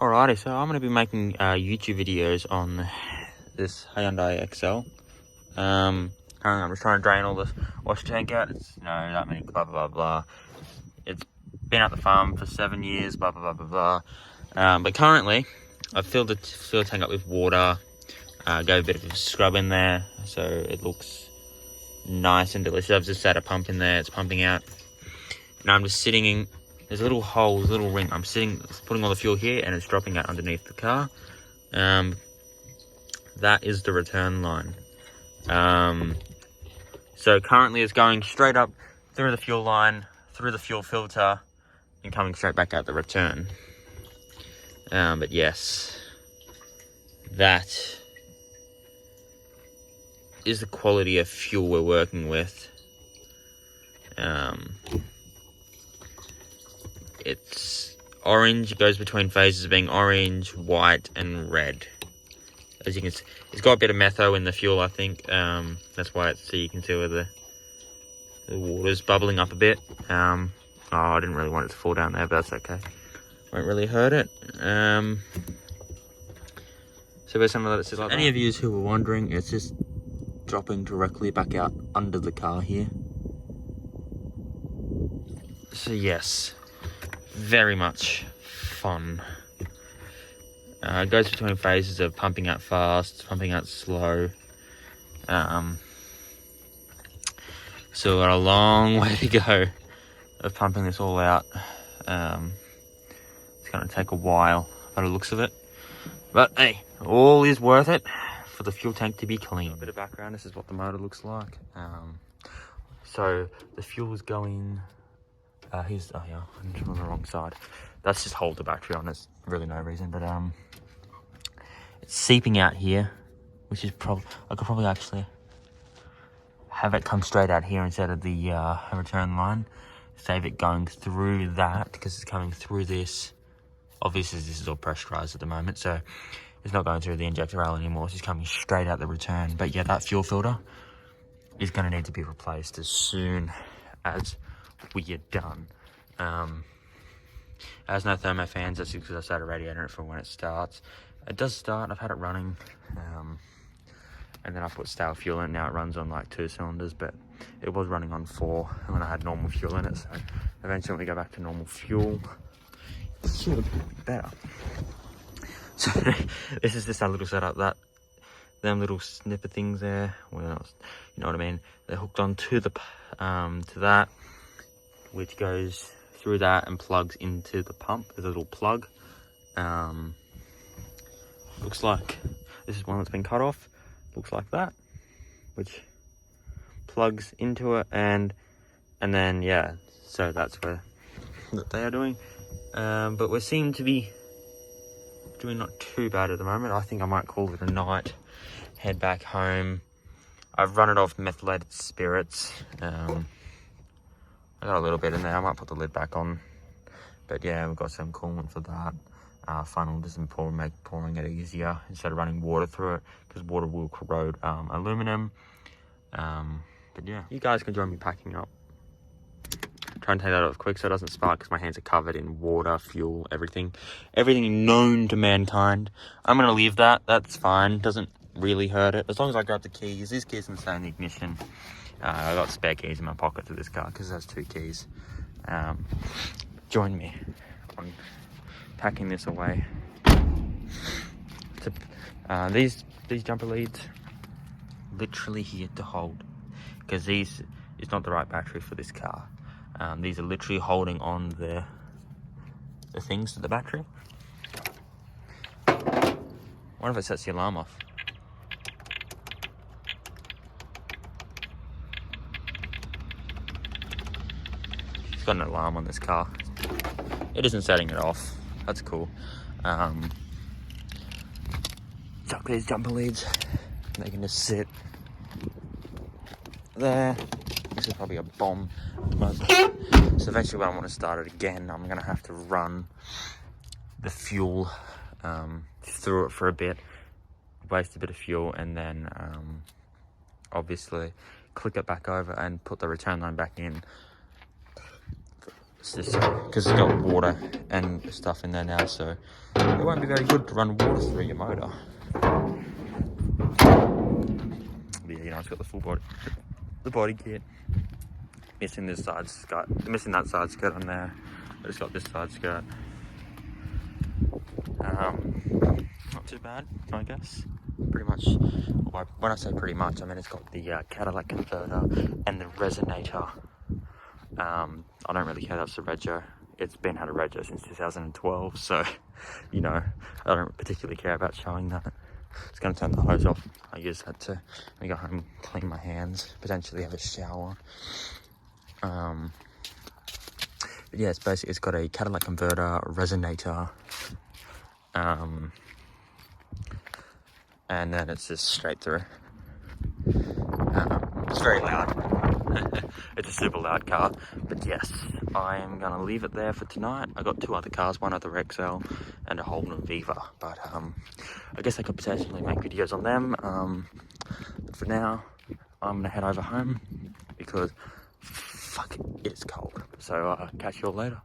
Alrighty, so I'm going to be making YouTube videos on this Hyundai XL. Currently I'm just trying to drain all this wash tank out. It's, that many blah, blah, blah. It's been at the farm for 7 years, blah, blah, blah, blah, blah. But currently, I've filled the tank up with water, gave a bit of a scrub in there, so it looks nice and delicious. I've just set a pump in there, it's pumping out. And I'm just sitting in, there's a little hole, there's a little ring. I'm putting all the fuel here and it's dropping out underneath the car. That is the return line. So currently it's going straight up through the fuel line, through the fuel filter, and coming straight back out the return. But yes, that is the quality of fuel we're working with. It's orange. It goes between phases of being orange, white, and red. As you can see, it's got a bit of metho in the fuel, I think. That's why so you can see where the water's bubbling up a bit. Oh, I didn't really want it to fall down there, but that's okay. Won't really hurt it. So we're some of that. Like any of you who were wondering, it's just dropping directly back out under the car here. So yes, very much fun. It goes between phases of pumping out fast, pumping out slow. So we've got a long way to go of pumping this all out. It's going to take a while by the looks of it. But hey, all is worth it for the fuel tank to be clean. A bit of background, this is what the motor looks like. So the fuel is going... oh yeah, I'm on the wrong side. That's just hold the battery on, it's really no reason, but it's seeping out here, which is I could probably actually have it come straight out here instead of the return line. Save it going through that, because it's coming through this. Obviously this is all pressurized at the moment, so it's not going through the injector rail anymore, it's just coming straight out the return. But yeah, that fuel filter is going to need to be replaced as soon as we get done. It has no thermo fans, that's because I started radiating it for when it starts. It does start, I've had it running, and then I put stale fuel in it. Now it runs on like 2 cylinders, but it was running on 4 when I had normal fuel in it. So eventually when we go back to normal fuel, it should be better. So this is just our little setup, them little snipper things there, well, you know what I mean, they're hooked onto the to that, which goes through that and plugs into the pump. There's a little plug. Looks like this is one that's been cut off. Looks like that, which plugs into it, and then yeah, so that's where that they are doing. But we seem to be doing not too bad at the moment. I think I might call it a night, head back home. I've run it off methylated spirits. I got a little bit in there. I might put the lid back on, but yeah, we've got some coolant for that. Funnel doesn't make pouring it easier instead of running water through it, because water will corrode aluminum. But yeah, you guys can join me packing up. Try and take that off quick so it doesn't spark, because my hands are covered in water, fuel, everything known to mankind. I'm gonna leave that. That's fine. Doesn't really hurt it as long as I grab the keys. These keys can stay in the ignition. I got spare keys in my pocket to this car because it has 2 keys. Join me on packing this away. These jumper leads literally here to hold, because these is not the right battery for this car. These are literally holding on the things to the battery. What if it sets the alarm off? It's got an alarm on this car. It isn't setting it off. That's cool. Chuck these jumper leads. They can just sit there. This is probably a bomb. So eventually when I want to start it again, I'm going to have to run the fuel through it for a bit, waste a bit of fuel, and then obviously click it back over and put the return line back in. It's just because it's got water and stuff in there now, so it won't be very good to run water through your motor. But yeah, it's got the full body, the body kit. Missing this side skirt, missing that side skirt on there. I just got this side skirt. Not too bad, I guess. Pretty much, well, when I say pretty much, I mean it's got the Cadillac converter and the resonator. I don't really care, that's the Rego. It's been had a Rego since 2012, so, you know, I don't particularly care about showing that. It's going to turn the hose off. I use that to go home, clean my hands, potentially have a shower. But yeah, it's basically, it's got a Cadillac converter, resonator, and then it's just straight through. It's very loud. It's a super loud car, but yes, I am gonna leave it there for tonight. I got 2 other cars, one other XL and a Holden Viva, but I guess I could potentially make videos on them. But for now, I'm gonna head over home because fuck, it's cold. So catch you all later.